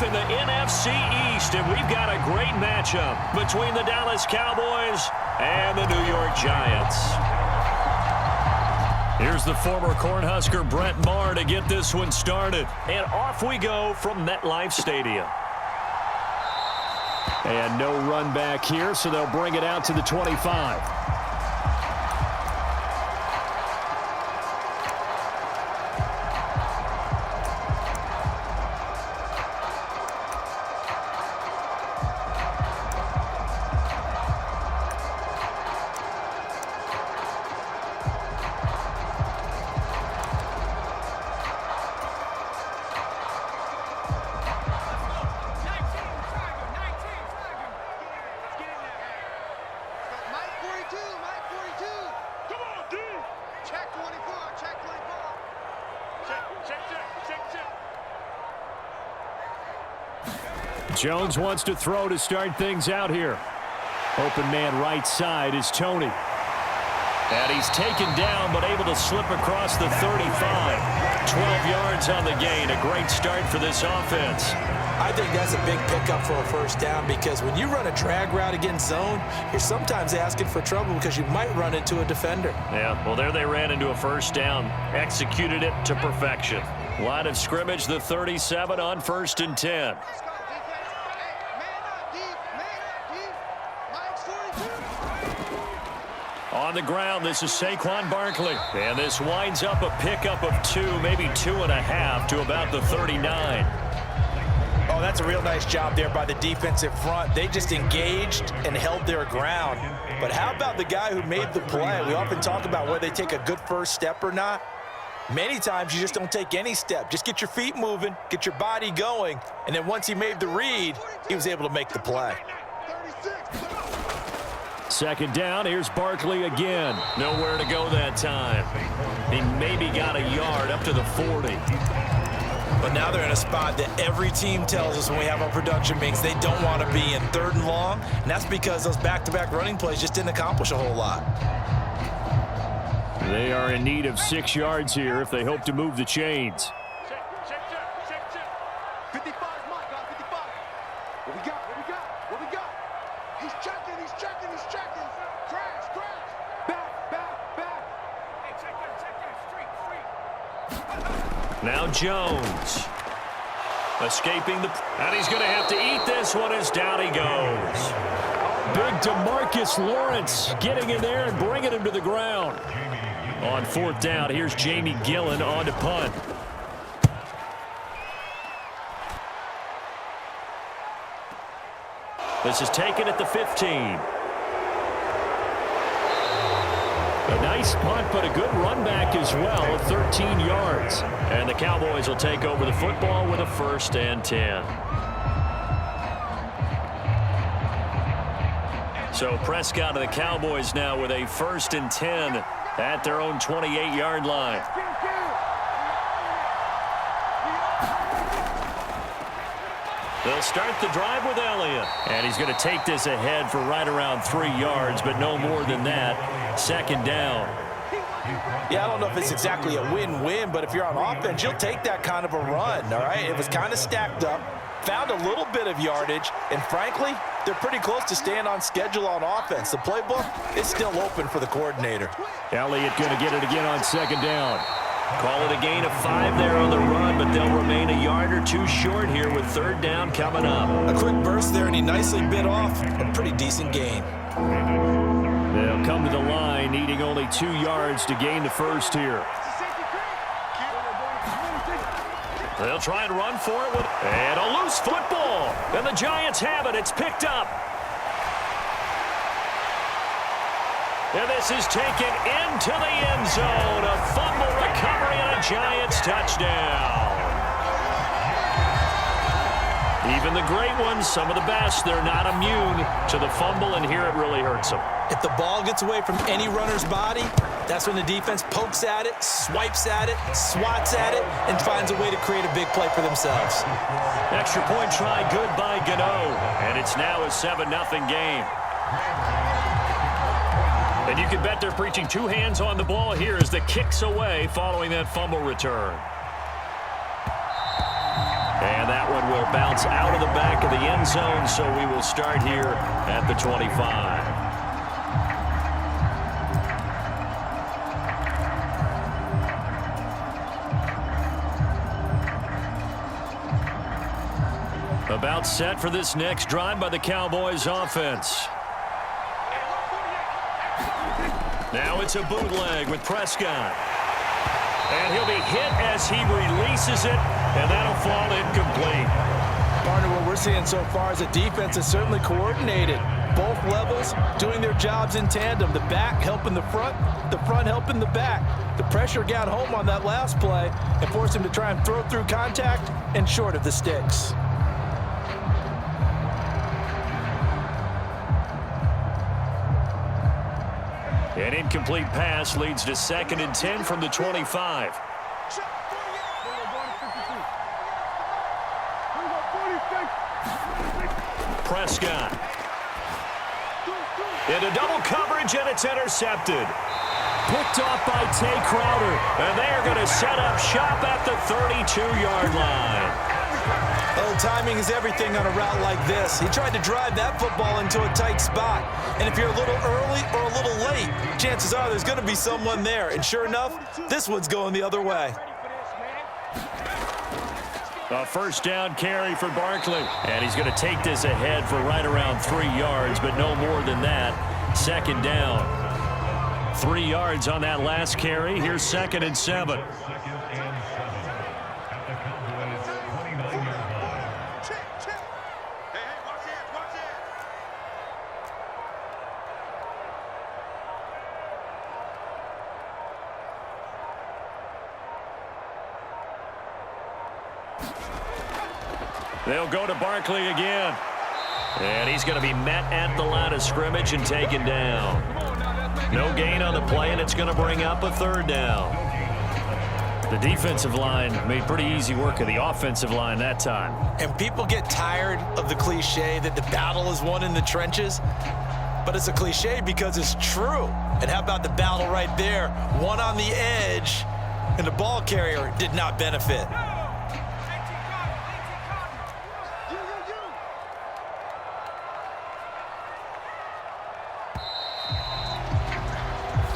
kickoff in the NFC East, and we've got a great matchup between the Dallas Cowboys and the New York Giants. Here's the former Cornhusker Brett Maher to get this one started. And off we go from MetLife Stadium. And no run back here, so they'll bring it out to the 25. Jones wants to throw to start things out here. Open man right side is Tony. And he's taken down but able to slip across the 35. 12 yards on the gain. A great start for this offense. I think that's a big pickup for a first down because when you run a drag route against zone, you're sometimes asking for trouble because you might run into a defender. Yeah, well, there they ran into a first down. Executed it to perfection. Line of scrimmage, the 37 on 1st and 10. On the ground, this is Saquon Barkley. And this winds up a pickup of 2, maybe 2.5 to about the 39. Oh, that's a real nice job there by the defensive front. They just engaged and held their ground. But how about the guy who made the play? We often talk about whether they take a good first step or not. Many times you just don't take any step. Just get your feet moving, get your body going, and then once he made the read, he was able to make the play. Second down, here's Barkley again. Nowhere to go that time. He maybe got a yard up to the 40. But now they're in a spot that every team tells us when we have our production meetings they don't want to be in 3rd and long, and that's because those back-to-back running plays just didn't accomplish a whole lot. They are in need of 6 yards here if they hope to move the chains. Now Jones. Escaping the... And he's going to have to eat this one as down he goes. Big DeMarcus Lawrence getting in there and bringing him to the ground. On 4th down, here's Jamie Gillen on to punt. This is taken at the 15. A nice punt, but a good run back as well of 13 yards. And the Cowboys will take over the football with a 1st and 10. So Prescott and the Cowboys now with a 1st and 10 at their own 28-yard line. They'll start the drive with Elliott. And he's going to take this ahead for right around 3 yards, but no more than that. 2nd down. Yeah, I don't know if it's exactly a win-win, but if you're on offense, you'll take that kind of a run, all right? It was kind of stacked up, found a little bit of yardage, and frankly, they're pretty close to staying on schedule on offense. The playbook is still open for the coordinator. Elliott going to get it again on 2nd down. Call it a gain of 5 there on the run, but they'll remain a yard or 2 short here with 3rd down coming up. A quick burst there, and he nicely bit off a pretty decent gain. They'll come to the line, needing only 2 yards to gain the 1st here. They'll try and run for it. And a loose football. And the Giants have it. It's picked up. And this is taken into the end zone. A fumble recovery and a Giants touchdown. Even the great ones, some of the best, they're not immune to the fumble, and here it really hurts them. If the ball gets away from any runner's body, that's when the defense pokes at it, swipes at it, swats at it, and finds a way to create a big play for themselves. Extra point try, good by Gano. And it's now a 7-0 game. And you can bet they're preaching 2 hands on the ball here as the kick's away following that fumble return. And that one will bounce out of the back of the end zone, so we will start here at the 25. About set for this next drive by the Cowboys offense. Now it's a bootleg with Prescott. And he'll be hit as he releases it, and that'll fall incomplete. Partner, what we're seeing so far is a defense is certainly coordinated. Both levels doing their jobs in tandem. The back helping the front helping the back. The pressure got home on that last play and forced him to try and throw through contact and short of the sticks. An incomplete pass leads to 2nd and 10 from the 25. Prescott. Into double coverage, and it's intercepted. Picked off by Tay Crowder, and they are going to set up shop at the 32-yard line. Oh, timing is everything on a route like this. He tried to drive that football into a tight spot. And if you're a little early or a little late, chances are there's going to be someone there. And sure enough, this one's going the other way. A first down carry for Barkley. And he's going to take this ahead for right around 3 yards, but no more than that. 2nd down. 3 yards on that last carry. Here's 2nd and 7. They'll go to Barkley again. And he's going to be met at the line of scrimmage and taken down. No gain on the play, and it's going to bring up a 3rd down. The defensive line made pretty easy work of the offensive line that time. And people get tired of the cliche that the battle is won in the trenches. But it's a cliche because it's true. And how about the battle right there? One on the edge, and the ball carrier did not benefit.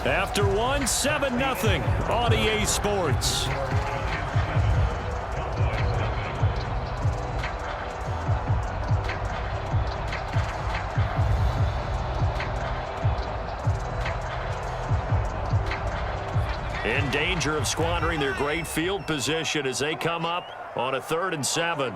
After one, 7-0 on EA Sports. In danger of squandering their great field position as they come up on a 3rd and 7.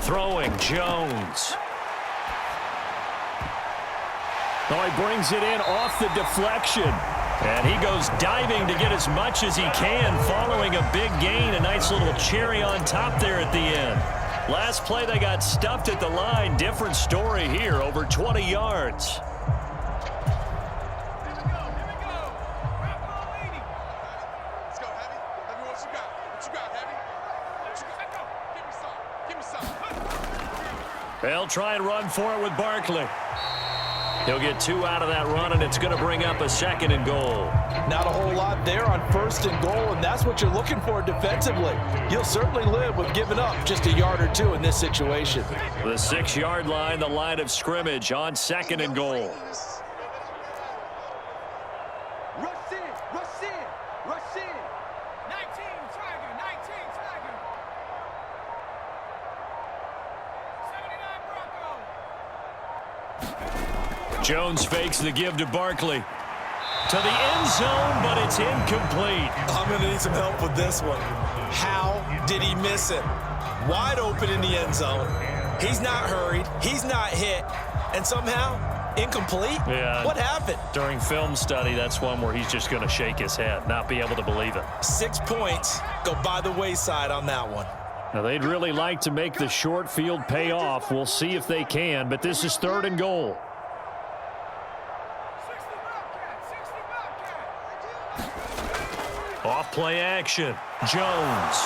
Throwing, Jones. Oh, he brings it in off the deflection. And he goes diving to get as much as he can following a big gain. A nice little cherry on top there at the end. Last play, they got stuffed at the line. Different story here, over 20 yards. They'll try and run for it with Barkley. He'll get 2 out of that run, and it's going to bring up a 2nd and goal. Not a whole lot there on 1st and goal, and that's what you're looking for defensively. You'll certainly live with giving up just a yard or 2 in this situation. The 6-yard line, the line of scrimmage on 2nd and goal. Jones fakes the give to Barkley. To the end zone, but it's incomplete. I'm going to need some help with this one. How did he miss it? Wide open in the end zone. He's not hurried. He's not hit. And somehow, incomplete? Yeah. What happened? During film study, that's one where he's just going to shake his head, not be able to believe it. 6 points go by the wayside on that one. Now, they'd really like to make the short field pay off. We'll see if they can, but this is 3rd and goal. Off play action. Jones.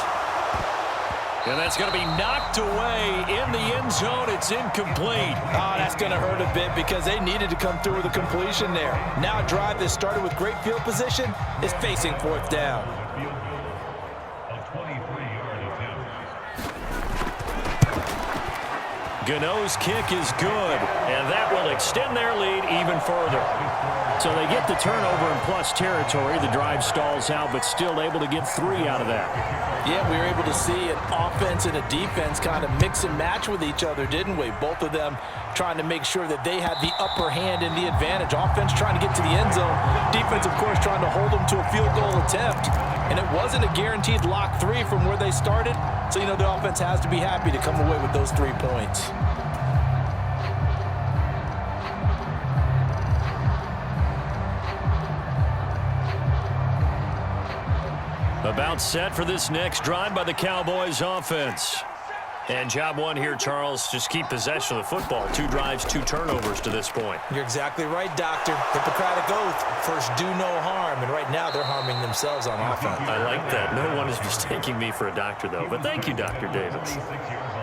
And that's going to be knocked away in the end zone. It's incomplete. Oh, that's going to hurt a bit because they needed to come through with a completion there. Now a drive that started with great field position is facing fourth down. Gano's kick is good, and that will extend their lead even further. So they get the turnover in plus territory. The drive stalls out, but still able to get 3 out of that. Yeah, we were able to see an offense and a defense kind of mix and match with each other, didn't we? Both of them trying to make sure that they had the upper hand and the advantage. Offense trying to get to the end zone. Defense, of course, trying to hold them to a field goal attempt. And it wasn't a guaranteed lock 3 from where they started. So, you know, the offense has to be happy to come away with those 3 points. About set for this next drive by the Cowboys offense. And job one here, Charles, just keep possession of the football. 2 drives, 2 turnovers to this point. You're exactly right, Doctor. Hippocratic oath, first do no harm. And right now they're harming themselves on offense. I like that. No one is mistaking me for a doctor, though. But thank you, Dr. Davis.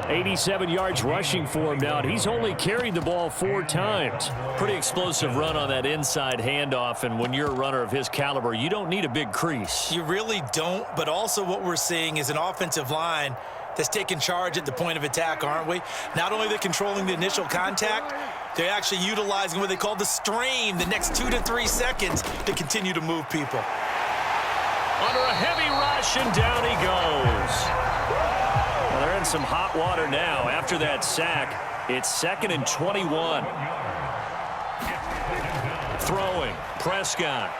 87 yards rushing for him now, and he's only carried the ball 4 times. Pretty explosive run on that inside handoff, and when you're a runner of his caliber, you don't need a big crease. You really don't, but also what we're seeing is an offensive line that's taking charge at the point of attack, aren't we? Not only are they controlling the initial contact, they're actually utilizing what they call the strain, the next 2 to 3 seconds to continue to move people. Under a heavy rush, and down he goes. Well, they're in some hot water now. After that sack, it's 2nd and 21. Throwing, Prescott.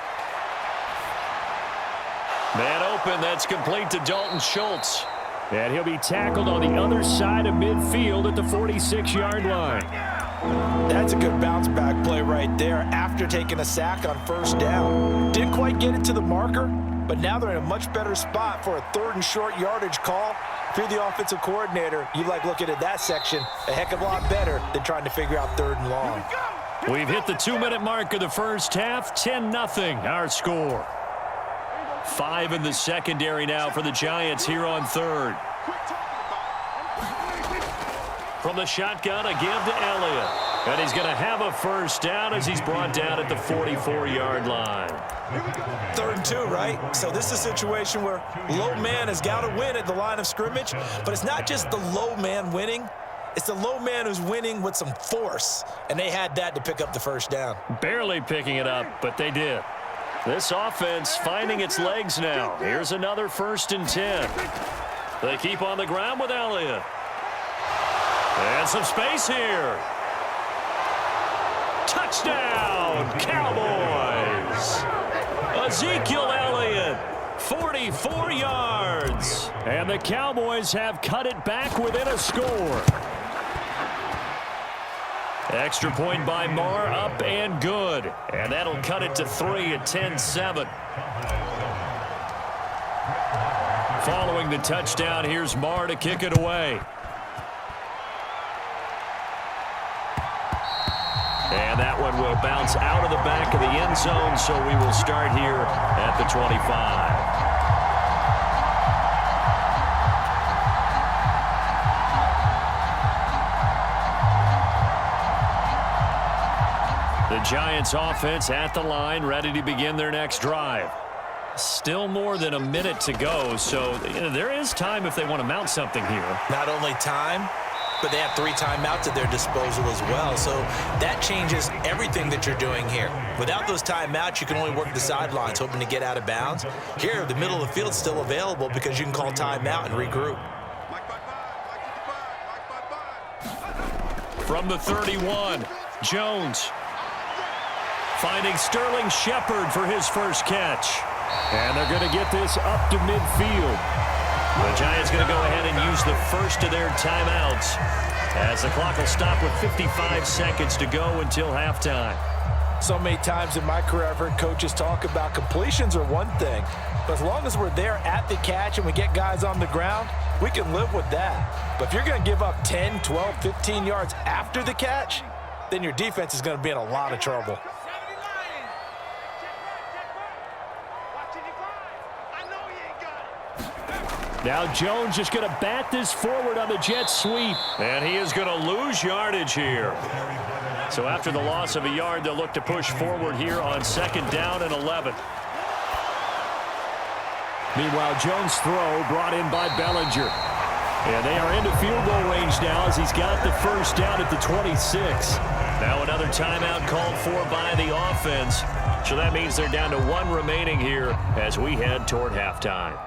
Man open, that's complete to Dalton Schultz. And he'll be tackled on the other side of midfield at the 46-yard line. That's a good bounce-back play right there after taking a sack on first down. Didn't quite get it to the marker, but now they're in a much better spot for a 3rd and short yardage call. If you're the offensive coordinator, you like looking at that section a heck of a lot better than trying to figure out 3rd and long. We've hit the 2-minute mark of the first half. 10-0 our score. 5 in the secondary now for the Giants here on 3rd. From the shotgun, a give to Elliott. And he's going to have a first down as he's brought down at the 44-yard line. 3rd and 2, right? So this is a situation where low man has got to win at the line of scrimmage, but it's not just the low man winning. It's the low man who's winning with some force, and they had that to pick up the first down. Barely picking it up, but they did. This offense finding its legs now. Here's another 1st and 10. They keep on the ground with Elliott. And some space here. Touchdown, Cowboys. Ezekiel Elliott, 44 yards. And the Cowboys have cut it back within a score. Extra point by Marr, up and good. And that'll cut it to 3 at 10-7. Following the touchdown, here's Marr to kick it away. And that one will bounce out of the back of the end zone, so we will start here at the 25. The Giants offense at the line, ready to begin their next drive. Still more than a minute to go, so there is time if they want to mount something here. Not only time, but they have 3 timeouts at their disposal as well. So that changes everything that you're doing here. Without those timeouts, you can only work the sidelines, hoping to get out of bounds. Here, the middle of the field's still available because you can call timeout and regroup. From the 31, Jones finding Sterling Shepard for his first catch. And they're going to get this up to midfield. The Giants going to go ahead and use the first of their timeouts as the clock will stop with 55 seconds to go until halftime. So many times in my career, I've heard coaches talk about completions are one thing, but as long as we're there at the catch and we get guys on the ground, we can live with that. But if you're going to give up 10, 12, 15 yards after the catch, then your defense is going to be in a lot of trouble. Now Jones just going to bat this forward on the jet sweep. And he is going to lose yardage here. So after the loss of a yard, they'll look to push forward here on 2nd down and 11. Meanwhile, Jones' throw brought in by Bellinger. And they are into field goal range now as he's got the first down at the 26. Now another timeout called for by the offense. So that means they're down to 1 remaining here as we head toward halftime.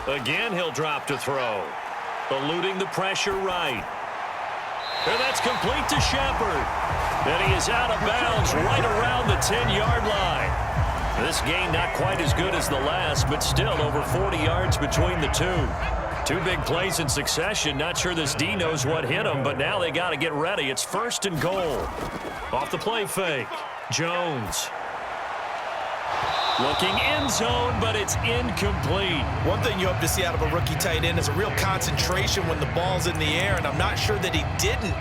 Again, he'll drop to throw. Eluding the pressure right. And that's complete to Shepard. And he is out of bounds right around the 10-yard line. This game not quite as good as the last, but still over 40 yards between the two. 2 big plays in succession. Not sure this D knows what hit him, but now they got to get ready. It's 1st and goal. Off the play fake. Jones. Looking end zone, but it's incomplete. One thing you hope to see out of a rookie tight end is a real concentration when the ball's in the air, and I'm not sure that he didn't,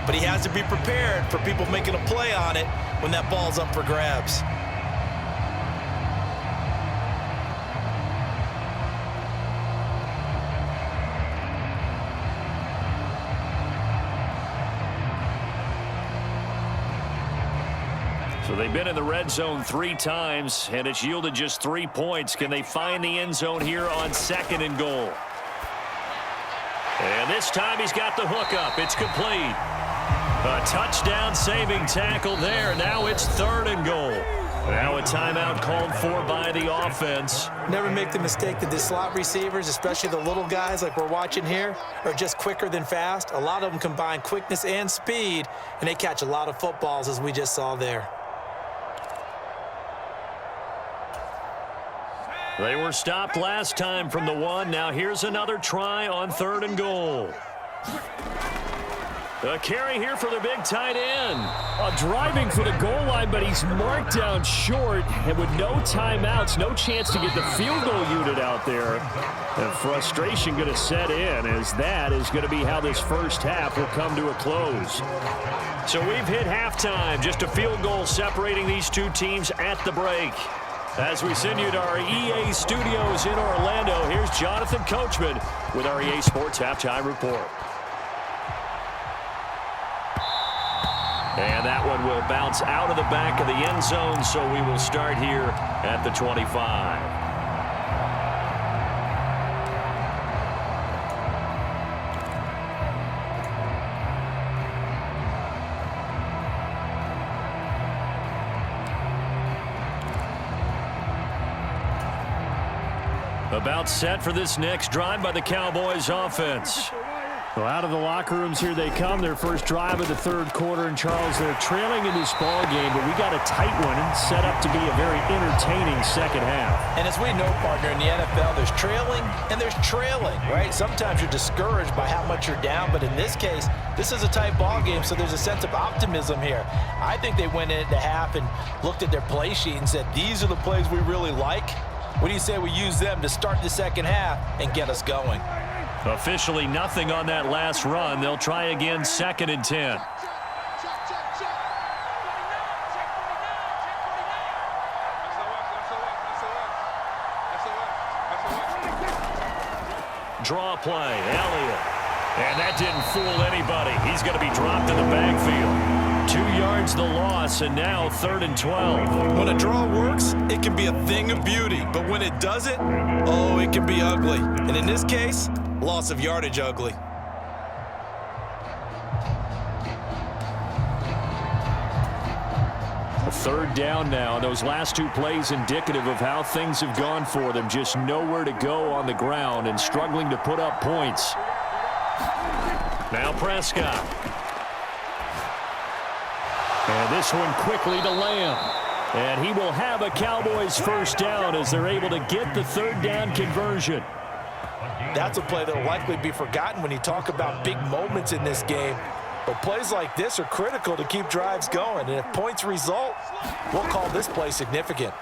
but he has to be prepared for people making a play on it when that ball's up for grabs. So they've been in the red zone 3 times, and it's yielded just 3 points. Can they find the end zone here on 2nd and goal? And this time he's got the hook up. It's complete. A touchdown saving tackle there. Now it's 3rd and goal. Now a timeout called for by the offense. Never make the mistake that the slot receivers, especially the little guys like we're watching here, are just quicker than fast. A lot of them combine quickness and speed, and they catch a lot of footballs, as we just saw there. They were stopped last time from the 1. Now here's another try on 3rd and goal. A carry here for the big tight end. Driving for the goal line, but he's marked down short. And with no timeouts, no chance to get the field goal unit out there. And frustration going to set in, as that is going to be how this first half will come to a close. So we've hit halftime. Just a field goal separating these 2 teams at the break. As we send you to our EA studios in Orlando, here's Jonathan Coachman with our EA Sports Halftime Report. And that one will bounce out of the back of the end zone, so we will start here at the 25. About set for this next drive by the Cowboys offense. Well, out of the locker rooms here they come. Their first drive of the 3rd quarter. And, Charles, they're trailing in this ball game, but we got a tight one set up to be a very entertaining 2nd half. And as we know, partner, in the NFL, there's trailing and there's trailing, right? Sometimes you're discouraged by how much you're down, but in this case, this is a tight ball game, so there's a sense of optimism here. I think they went into half and looked at their play sheet and said, these are the plays we really like. What do you say we use them to start the 2nd half and get us going? Officially nothing on that last run. They'll try again 2nd and 10. Draw play, Elliott. And that didn't fool anybody. He's going to be dropped in the backfield. 2 yards the loss, and now 3rd and 12. When a draw works, it can be a thing of beauty. But when it doesn't, oh, it can be ugly. And in this case, loss of yardage ugly. A 3rd down now. Those last 2 plays indicative of how things have gone for them. Just nowhere to go on the ground and struggling to put up points. Now Prescott. And this one quickly to Lamb. And he will have a Cowboys first down as they're able to get the 3rd down conversion. That's a play that will likely be forgotten when you talk about big moments in this game. But plays like this are critical to keep drives going, and if points result, we'll call this play significant.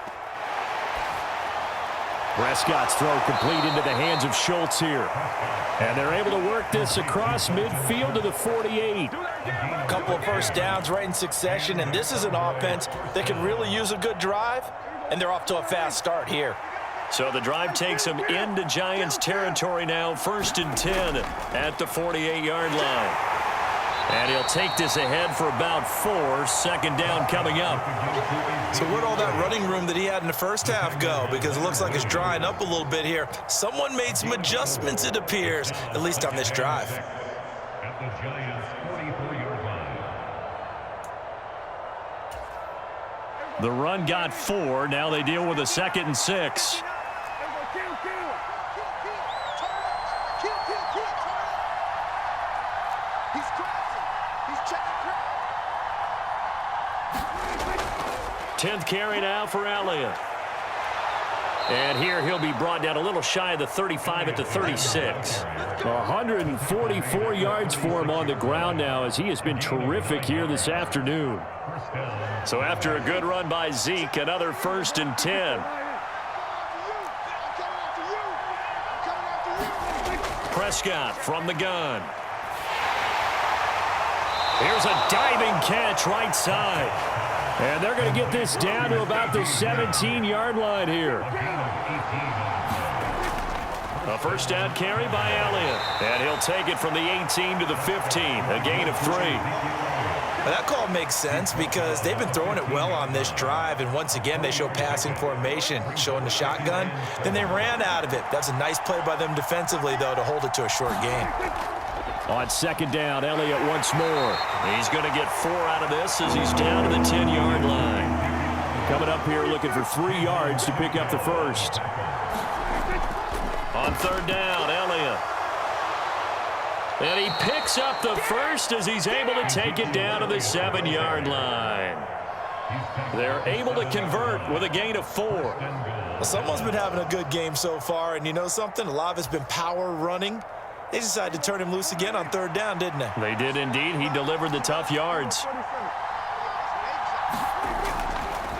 Prescott's throw complete into the hands of Schultz here. And they're able to work this across midfield to the 48. A couple of first downs right in succession, and this is an offense that can really use a good drive, and they're off to a fast start here. So the drive takes them into Giants territory now, 1st and 10 at the 48-yard line. And he'll take this ahead for about 4, 2nd down coming up. So where'd all that running room that he had in the first half go? Because it looks like it's drying up a little bit here. Someone made some adjustments, it appears, at least on this drive. At the Giants' 44-yard line. The run got 4. Now they deal with a 2nd and 6. Tenth carry now for Elliott. And here he'll be brought down a little shy of the 35 at the 36. 144 yards for him on the ground now as he has been terrific here this afternoon. So after a good run by Zeke, another 1st and 10. Prescott from the gun. Here's a diving catch right side. And they're going to get this down to about the 17-yard line here. A first down carry by Elliott. And he'll take it from the 18 to the 15, a gain of 3. Now that call makes sense because they've been throwing it well on this drive, and once again they show passing formation, showing the shotgun. Then they ran out of it. That's a nice play by them defensively, though, to hold it to a short gain. On 2nd down, Elliott once more. He's going to get 4 out of this as he's down to the 10-yard line. Coming up here looking for 3 yards to pick up the first. On 3rd down, Elliott. And he picks up the first as he's able to take it down to the 7-yard line. They're able to convert with a gain of 4. Well, someone's been having a good game so far, and you know something? A lot of it's been power running. They decided to turn him loose again on 3rd down, didn't they? They did indeed. He delivered the tough yards.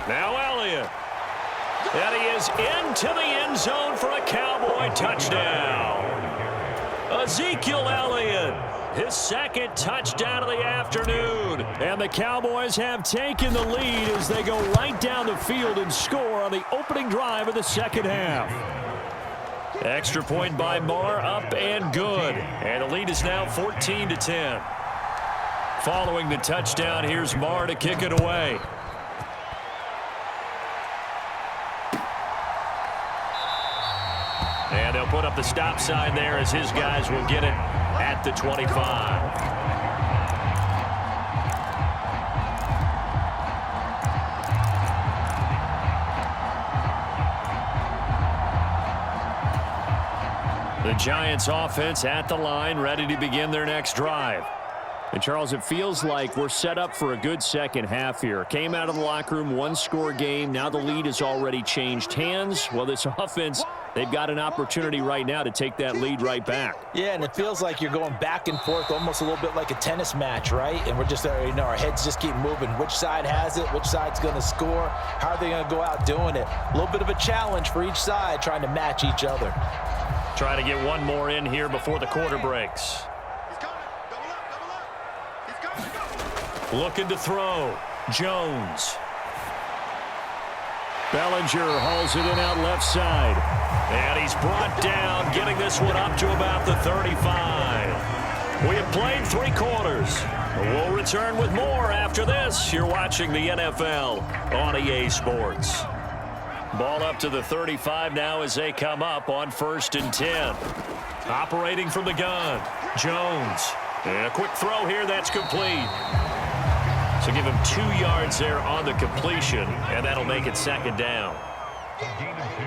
Now Elliott. And he is into the end zone for a Cowboy touchdown. Ezekiel Elliott, his 2nd touchdown of the afternoon. And the Cowboys have taken the lead as they go right down the field and score on the opening drive of the 2nd half. Extra point by Marr, up and good. And the lead is now 14-10. Following the touchdown, here's Marr to kick it away. And they'll put up the stop sign there as his guys will get it at the 25. The Giants offense at the line, ready to begin their next drive. And, Charles, it feels like we're set up for a good 2nd half here. Came out of the locker room, 1-score game. Now the lead has already changed hands. Well, this offense, they've got an opportunity right now to take that lead right back. Yeah, and it feels like you're going back and forth, almost a little bit like a tennis match, right? And we're just, our heads just keep moving. Which side has it? Which side's going to score? How are they going to go out doing it? A little bit of a challenge for each side, trying to match each other. Try to get one more in here before the quarter breaks. Looking to throw. Jones. Bellinger hauls it in out left side. And he's brought down, getting this one up to about the 35. We have played 3 quarters. We'll return with more after this. You're watching the NFL on EA Sports. Ball up to the 35 now as they come up on 1st and 10. Operating from the gun, Jones. And a quick throw here, that's complete. So give him 2 yards there on the completion, and that'll make it 2nd down. Gain of 2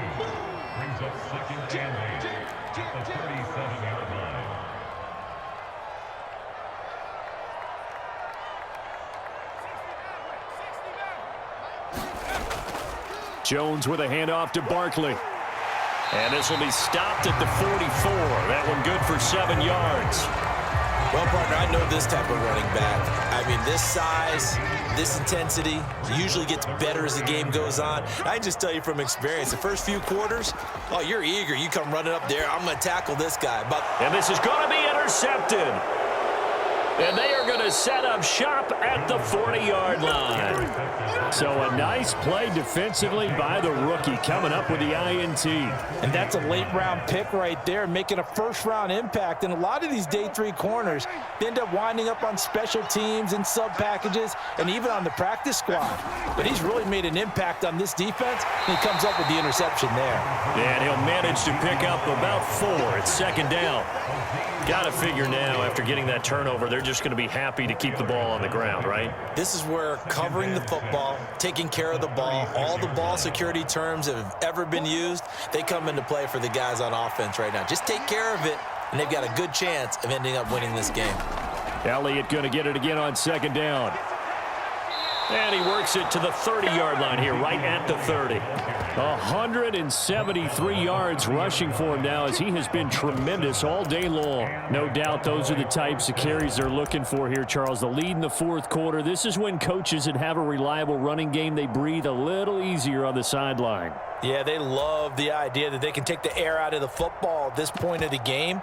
brings up 2nd and 8 at the 37-yard line. Jones with a handoff to Barkley. And this will be stopped at the 44. That one good for 7 yards. Well, partner, I know this type of running back. I mean, this size, this intensity usually gets better as the game goes on. I can just tell you from experience, the first few quarters, oh, you're eager. You come running up there, I'm going to tackle this guy. And this is going to be intercepted. And they are going to set up shop at the 40-yard line. So a nice play defensively by the rookie coming up with the INT. And that's a late-round pick right there, making a first-round impact. And a lot of these day 3 corners, they end up winding up on special teams and sub-packages and even on the practice squad. But he's really made an impact on this defense, and he comes up with the interception there. And he'll manage to pick up about 4. It's second down. Got to figure now, after getting that turnover, they're just going to be happy to keep the ball on the ground, right? This is where covering the football, taking care of the ball, all the ball security terms that have ever been used, they come into play for the guys on offense right now. Just take care of it, and they've got a good chance of ending up winning this game. Elliott going to get it again on second down. And he works it to the 30-yard line here, right at the 30. 173 yards rushing for him now, as he has been tremendous all day long. No doubt those are the types of carries they're looking for here, Charles. The lead in the fourth quarter. This is when coaches that have a reliable running game, they breathe a little easier on the sideline. Yeah, they love the idea that they can take the air out of the football at this point of the game.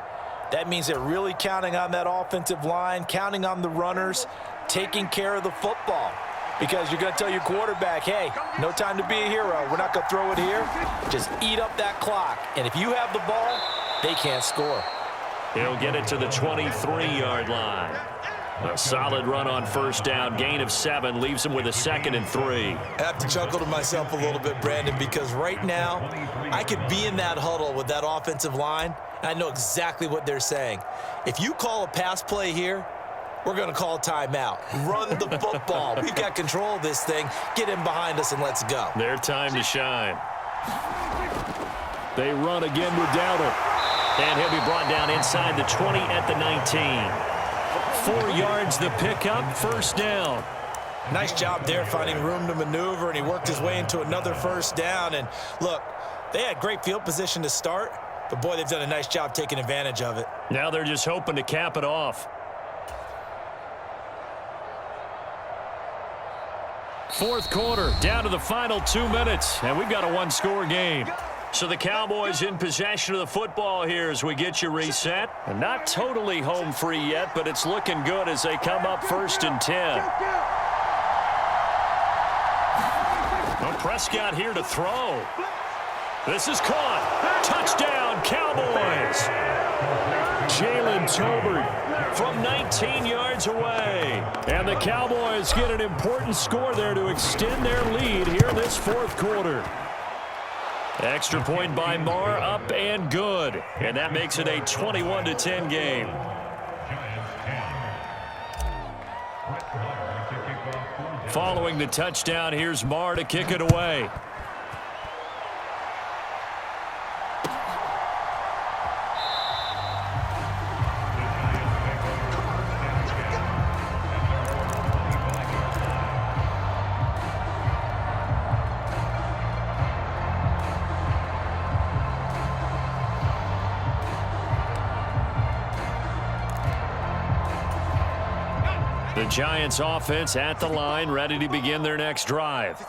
That means they're really counting on that offensive line, counting on the runners, taking care of the football. Because you're going to tell your quarterback, hey, no time to be a hero. We're not going to throw it here. Just eat up that clock. And if you have the ball, they can't score. He'll get it to the 23-yard line. A solid run on first down. Gain of 7 leaves him with a 2nd and 3. I have to chuckle to myself a little bit, Brandon, because right now I could be in that huddle with that offensive line. And I know exactly what they're saying. If you call a pass play here, we're going to call timeout. Run the football. We've got control of this thing. Get in behind us and let's go. Their time to shine. They run again with Dowdle. And he'll be brought down inside the 20 at the 19. 4 yards the pickup, first down. Nice job there finding room to maneuver, and he worked his way into another first down. And look, they had great field position to start, but boy, they've done a nice job taking advantage of it. Now they're just hoping to cap it off. Fourth quarter, down to the final 2 minutes, and we've got a 1-score game. So the Cowboys in possession of the football here as we get you reset. And not totally home free yet, but it's looking good as they come up 1st and 10. Well, Prescott here to throw. This is caught. Touchdown, Cowboys. Jalen Tolbert from 19 yards away. And the Cowboys get an important score there to extend their lead here in this fourth quarter. Extra point by Marr, up and good. And that makes it a 21-10 game. Following the touchdown, here's Marr to kick it away. The Giants offense at the line, ready to begin their next drive.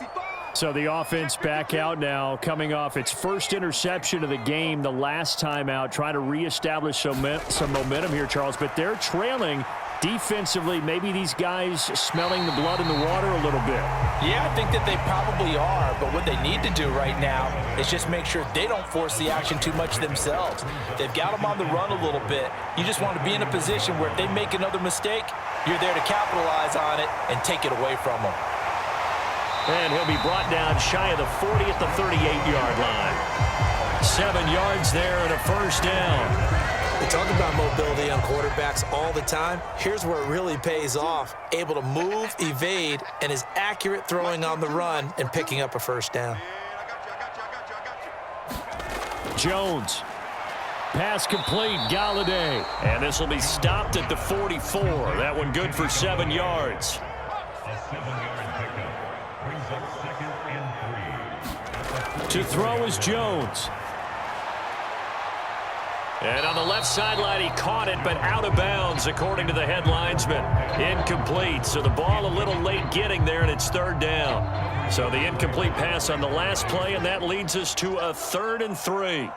So the offense back out now, coming off its first interception of the game the last time out, trying to reestablish some momentum here, Charles. But they're trailing defensively. Maybe these guys smelling the blood in the water a little bit. Yeah, I think that they probably are. But what they need to do right now is just make sure they don't force the action too much themselves. They've got them on the run a little bit. You just want to be in a position where if they make another mistake, you're there to capitalize on it and take it away from them. And he'll be brought down shy of the 40 at the 38-yard line. 7 yards there and a first down. We talk about mobility on quarterbacks all the time. Here's where it really pays off. Able to move, evade, and is accurate throwing on the run and picking up a first down. Jones. Pass complete, Galladay. And this will be stopped at the 44. That one good for 7 yards. A 7-yard pickup brings up 2nd and 3. To throw is Jones. And on the left sideline, he caught it, but out of bounds, according to the head linesman. Incomplete, so the ball a little late getting there, and it's third down. So the incomplete pass on the last play, and that leads us to a 3rd and 3.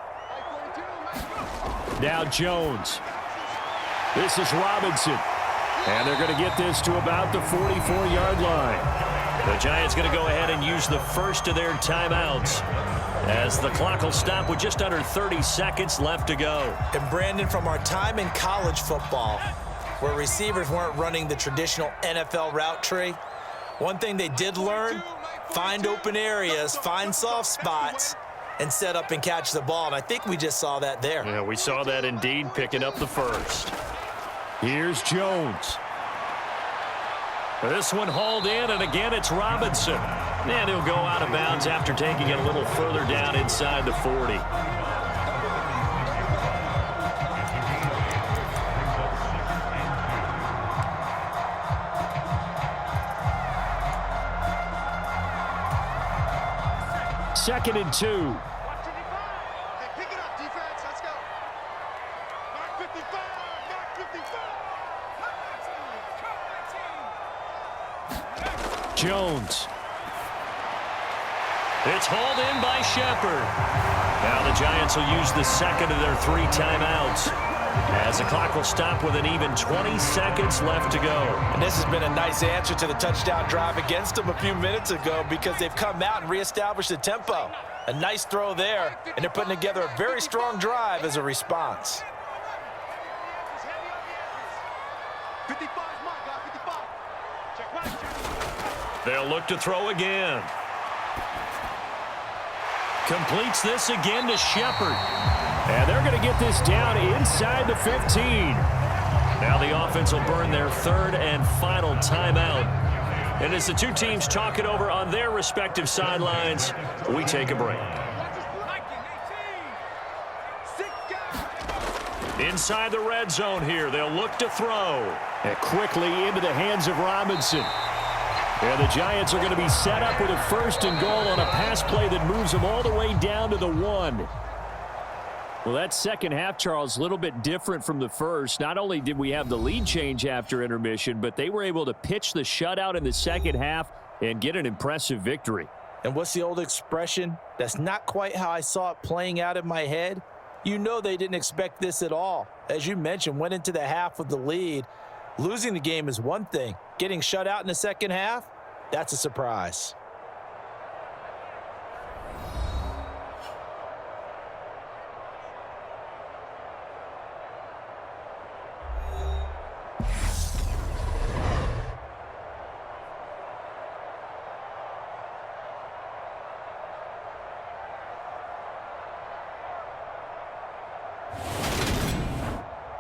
Now Jones. This is Robinson. And they're going to get this to about the 44-yard line. The Giants going to go ahead and use the first of their timeouts, as the clock will stop with just under 30 seconds left to go. And Brandon, from our time in college football, where receivers weren't running the traditional NFL route tree, one thing they did learn, find open areas, find soft spots, and set up and catch the ball. And I think we just saw that there. Yeah, we saw that indeed, picking up the first. Here's Jones. This one hauled in, and again it's Robinson. And he'll go out of bounds after taking it a little further down inside the 40. Second and 2. Pick it up, defense. Let's go. Mark 55. Mark 55. Jones. It's hauled in by Shepard. Now the Giants will use the second of their 3 timeouts, as the clock will stop with an even 20 seconds left to go. And this has been a nice answer to the touchdown drive against them a few minutes ago, because they've come out and reestablished the tempo. A nice throw there, and they're putting together a very strong drive as a response. 55, Mike, 55. Check right. They'll look to throw again. Completes this again to Shepard. And they're going to get this down inside the 15. Now the offense will burn their 3rd and final timeout. And as the two teams talk it over on their respective sidelines, we take a break. Inside the red zone here, they'll look to throw. And quickly into the hands of Robinson. And the Giants are going to be set up with a 1st and goal on a pass play that moves them all the way down to the 1. Well, that second half, Charles, a little bit different from the first. Not only did we have the lead change after intermission, but they were able to pitch the shutout in the second half and get an impressive victory. And what's the old expression? That's not quite how I saw it playing out in my head. You know they didn't expect this at all. As you mentioned, went into the half with the lead. Losing the game is one thing. Getting shut out in the second half, that's a surprise.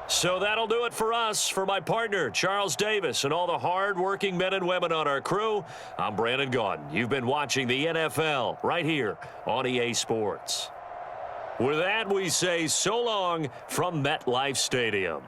So that'll do it for us. For my partner, Charles Davis, and all the hard-working men and women on our crew, I'm Brandon Gaudin. You've been watching the NFL right here on EA Sports. With that, we say so long from MetLife Stadium.